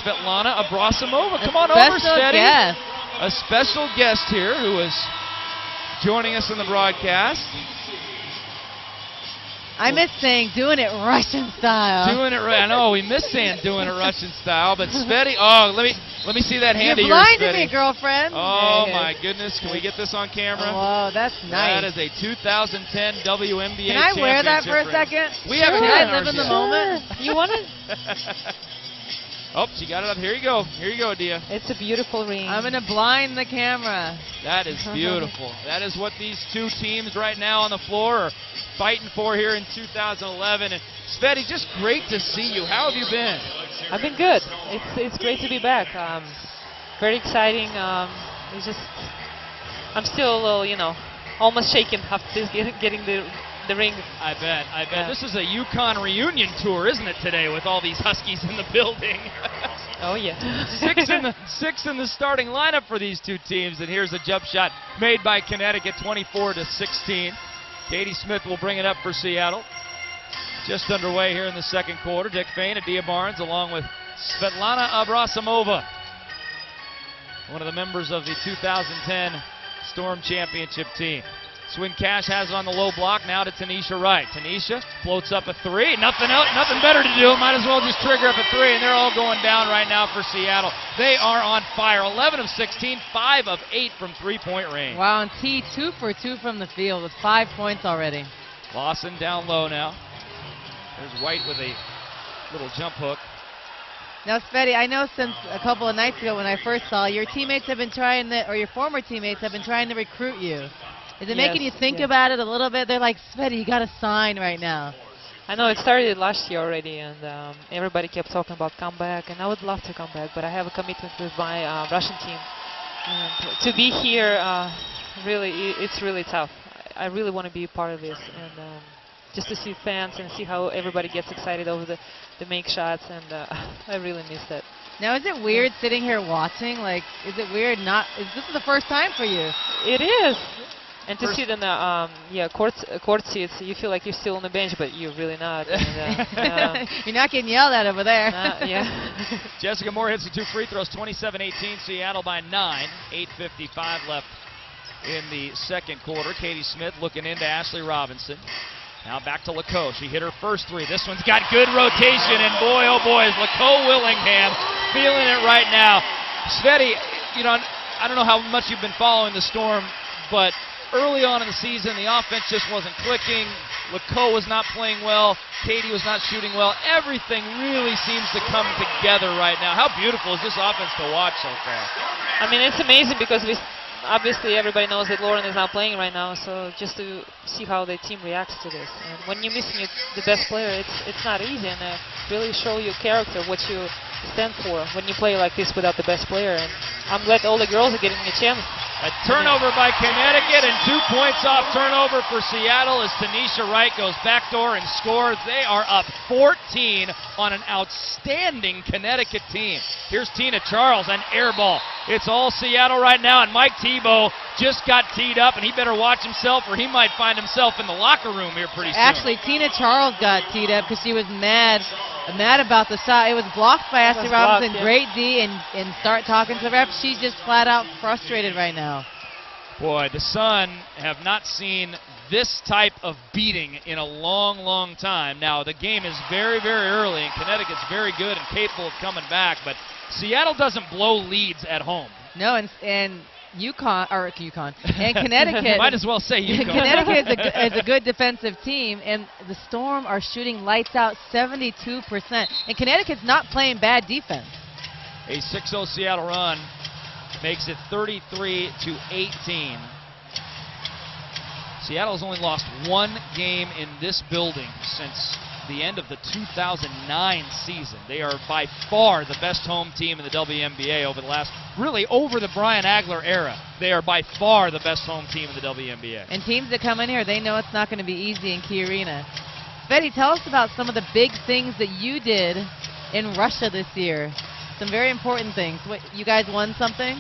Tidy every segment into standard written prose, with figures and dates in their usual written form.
Svetlana Abrasimova. Come on over, Steady. A special guest here who is joining us in the broadcast. I miss saying doing it Russian style. Doing it right. I know we miss saying doing it Russian style, but Sveti. Oh, let me see that hand of yours, Sveti. You're Sveti. blinding me, girlfriend. Oh my goodness! Can we get this on camera? Oh, that's nice. That is a 2010 WNBA. Can I wear that for a second? We haven't Can had I live in the moment? You want it? Oh, she got it up. Here you go. Here you go, Dia. It's a beautiful ring. I'm gonna blind the camera. That is beautiful. That is what these two teams right now on the floor are fighting for here in 2011. And Sveti, just great to see you. How have you been? I've been good. It's great to be back. Very exciting. It's just I'm still a little, almost shaken after getting the ring. I bet. Yeah. This is a UConn reunion tour, isn't it, today, with all these Huskies in the building? Oh yeah. six in the starting lineup for these two teams, and here's a jump shot made by Connecticut, 24-16. Katie Smith will bring it up for Seattle. Just underway here in the second quarter. Dick Fain and Dia Barnes along with Svetlana Abrasimova, one of the members of the 2010 Storm Championship team. Swin Cash has it on the low block. Now to Tanisha Wright. Tanisha floats up a three. Nothing else, nothing better to do. Might as well just trigger up a three, and they're all going down right now for Seattle. They are on fire. 11 of 16, 5 of 8 from three-point range. Wow, and T 2 for 2 from the field with 5 points already. Lawson down low now. There's White with a little jump hook. Now, Sveti, I know since a couple of nights ago when I first saw you, your teammates have been trying to, or your former teammates have been trying to recruit you. Is it making you think about it a little bit? They're like, Sveti, you got to sign right now. I know it started last year already, and everybody kept talking about comeback, and I would love to come back, but I have a commitment with my Russian team. And to be here, it's really tough. I really want to be a part of this, and just to see fans and see how everybody gets excited over the make shots, and I really miss that. Now, is it weird sitting here watching? Like, is it weird this is the first time for you? It is. And to sit in the court seats, you feel like you're still on the bench, but you're really not. And, you're not getting yelled at over there. Yeah. Jessica Moore hits the 2 free throws, 27-18, Seattle by 9. 8:55 left in the second quarter. Katie Smith looking into Ashley Robinson. Now back to Lacoe. She hit her first three. This one's got good rotation, and boy, oh boy, is Lacoe Willingham feeling it right now. Sveti, I don't know how much you've been following the Storm, but early on in the season, the offense just wasn't clicking. Lacoe was not playing well. Katie was not shooting well. Everything really seems to come together right now. How beautiful is this offense to watch so far? I mean, it's amazing because obviously everybody knows that Lauren is not playing right now, so just to see how the team reacts to this. And when you're missing the best player, it's not easy, and really show your character, what you stand for when you play like this without the best player. And I'm glad all the girls are getting a chance. A turnover by Connecticut, and 2 points off turnover for Seattle as Tanisha Wright goes backdoor and scores. They are up 14 on an outstanding Connecticut team. Here's Tina Charles, an air ball. It's all Seattle right now, and Mike Tebow just got teed up, and he better watch himself or he might find himself in the locker room here pretty soon. Actually, Tina Charles got teed up because she was mad about the shot. It was blocked by Ashley Robinson. Yeah. Great D, and start talking to the ref. She's just flat out frustrated right now. Boy, the Sun have not seen this type of beating in a long, long time. Now, the game is very, very early, and Connecticut's very good and capable of coming back, but Seattle doesn't blow leads at home. No, and UConn, and Connecticut. Might as well say UConn. Connecticut is a good defensive team, and the Storm are shooting lights out 72%. And Connecticut's not playing bad defense. A 6-0 Seattle run makes it 33-18. Seattle has only lost 1 game in this building since the end of the 2009 season. They are by far the best home team in the WNBA over the Brian Agler era. They are by far the best home team in the WNBA. And teams that come in here, they know it's not going to be easy in Key Arena. Sveti, tell us about some of the big things that you did in Russia this year. Some very important things. What, you guys won something?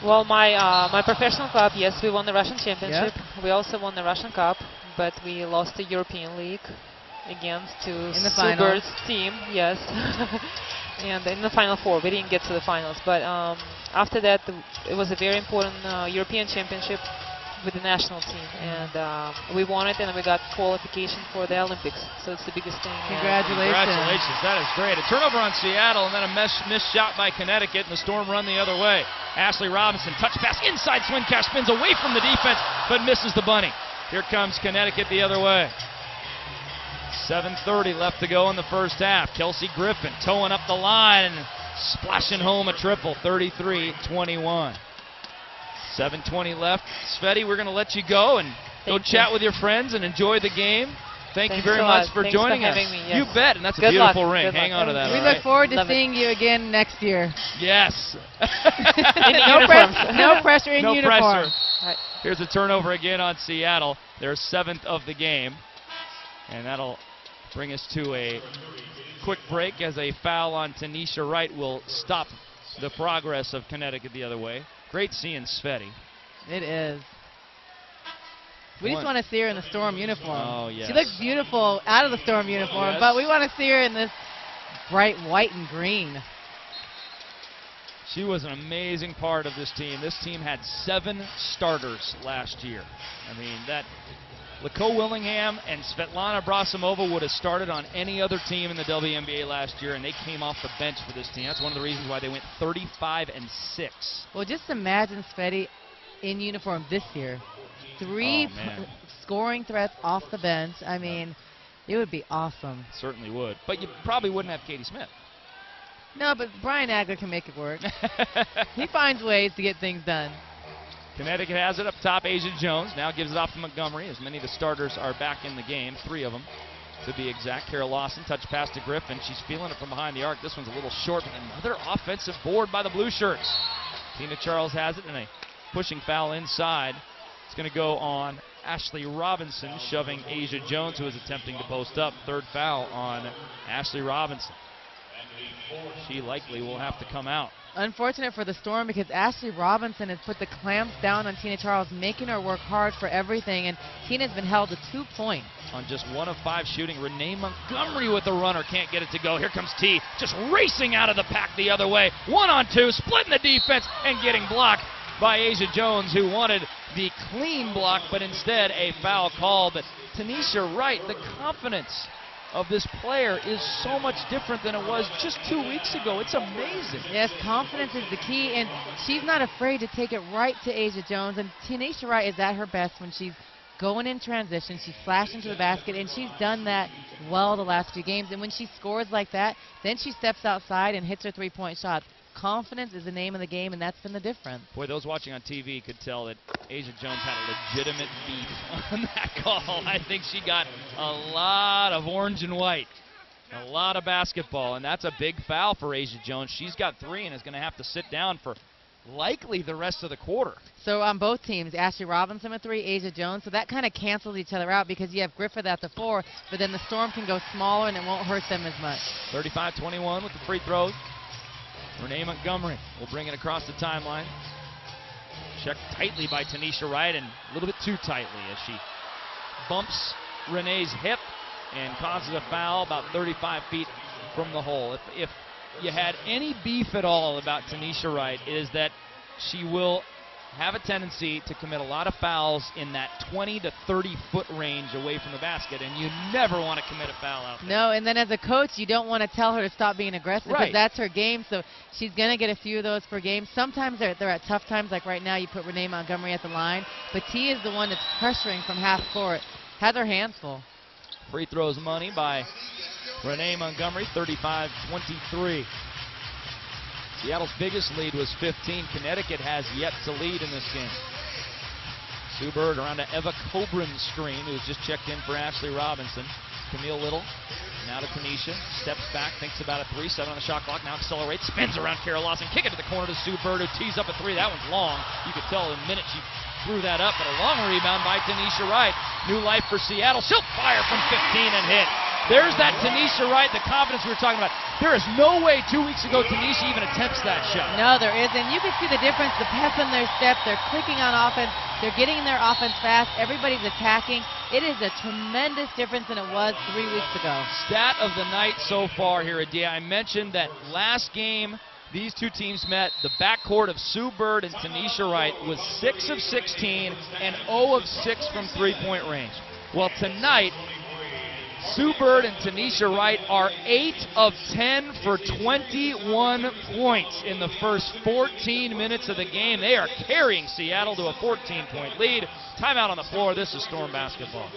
Well, my professional club, yes, we won the Russian Championship. Yeah. We also won the Russian Cup, but we lost the European League. against to In the Sue final. Bird's team, yes. And in the Final Four, we didn't get to the finals. But after that, it was a very important European Championship with the national team, and we won it, and we got qualification for the Olympics. So it's the biggest thing. Congratulations. That is great. A turnover on Seattle, and then a missed shot by Connecticut, and the Storm run the other way. Ashley Robinson, touch pass inside, swing cash, spins away from the defense, but misses the bunny. Here comes Connecticut the other way. 7:30 left to go in the first half. Kelsey Griffin towing up the line and splashing home a triple, 33-21. 7:20 left. Sveti, we're going to let you go and go chat with your friends and enjoy the game. Thank you very much for joining us. Me, yes. You bet, and that's a Good beautiful luck. ring. Good Hang luck. on to that. We all look right? forward to Love it. seeing you again next year. Yes. No pressure in no uniform. pressure. Right. Here's a turnover again on Seattle. Their 7th of the game. And that'll bring us to a quick break as a foul on Tanisha Wright will stop the progress of Connecticut the other way. Great seeing Sveti. It is. We just want to see her in the Storm uniform. Oh, yes. She looks beautiful out of the Storm uniform, Yes. but we want to see her in this bright white and green. She was an amazing part of this team. This team had 7 starters last year. I mean, that Nicole Willingham and Svetlana Brasimova would have started on any other team in the WNBA last year, and they came off the bench for this team. That's one of the reasons why they went 35-6. Well, just imagine Sveti in uniform this year. 3 man. scoring threats off the bench. I mean, it would be awesome. Certainly would. But you probably wouldn't have Katie Smith. No, but Brian Agler can make it work. He finds ways to get things done. Connecticut has it up top. Asia Jones now gives it off to Montgomery, as many of the starters are back in the game, 3 of them to be exact. Kara Lawson, touch pass to Griffin. She's feeling it from behind the arc. This one's a little short, but another offensive board by the Blue Shirts. Tina Charles has it, and a pushing foul inside. It's going to go on Ashley Robinson, shoving Asia Jones, who is attempting to post up. 3rd foul on Ashley Robinson. She likely will have to come out. Unfortunate for the Storm because Ashley Robinson has put the clamps down on Tina Charles, making her work hard for everything, and Tina's been held to 2 points. On just 1 of 5 shooting, Renee Montgomery with the runner, can't get it to go. Here comes T, just racing out of the pack the other way. 1-on-2, splitting the defense and getting blocked by Asia Jones, who wanted the clean block, but instead a foul call. But Tanisha Wright, the confidence of this player is so much different than it was just 2 weeks ago. It's amazing. Yes, confidence is the key, and she's not afraid to take it right to Asia Jones. And Tanisha Wright is at her best when she's going in transition. She's flashing to the basket, and she's done that well the last few games. And when she scores like that, then she steps outside and hits her 3-point shots. Confidence is the name of the game, and that's been the difference. Boy, those watching on TV could tell that Asia Jones had a legitimate beat on that call. I think she got a lot of orange and white, a lot of basketball, and that's a big foul for Asia Jones. She's got 3 and is going to have to sit down for likely the rest of the quarter. So on both teams, Ashley Robinson with 3, Asia Jones. So that kind of cancels each other out because you have Griffith at the 4, but then the Storm can go smaller and it won't hurt them as much. 35-21 with the free throws. Renee Montgomery will bring it across the timeline. Checked tightly by Tanisha Wright, and a little bit too tightly as she bumps Renee's hip and causes a foul about 35 feet from the hole. If you had any beef at all about Tanisha Wright, it is that she will have a tendency to commit a lot of fouls in that 20 to 30 foot range away from the basket, and you never want to commit a foul out there. No, and then as a coach, you don't want to tell her to stop being aggressive because Right. that's her game, so she's going to get a few of those per game. Sometimes they're at tough times, like right now you put Renee Montgomery at the line, but T is the one that's pressuring from half court. Has her hands full. Free throws money by Renee Montgomery, 35-23. Seattle's biggest lead was 15. Connecticut has yet to lead in this game. Sue Bird around to Eva Cobran's screen, who's just checked in for Ashley Robinson. Camille Little, now to Tanisha. Steps back, thinks about a 3, 7 on the shot clock, now accelerates, spins around Kara Lawson, kick it to the corner to Sue Bird, who tees up a 3. That one's long. You could tell the minute she threw that up, but a long rebound by Tanisha Wright. New life for Seattle. She'll fire from 15 and hit. There's that Tanisha Wright, the confidence we were talking about. There is no way 2 weeks ago Tanisha even attempts that shot. No, there isn't. You can see the difference, the pep in their step. They're clicking on offense. They're getting their offense fast. Everybody's attacking. It is a tremendous difference than it was 3 weeks ago. Stat of the night so far here, Adia. I mentioned that last game these two teams met. The backcourt of Sue Bird and Tanisha Wright was 6 of 16 and 0 of 6 from three-point range. Well, tonight, Sue Bird and Tanisha Wright are 8 of 10 for 21 points in the first 14 minutes of the game. They are carrying Seattle to a 14-point lead. Timeout on the floor. This is Storm basketball.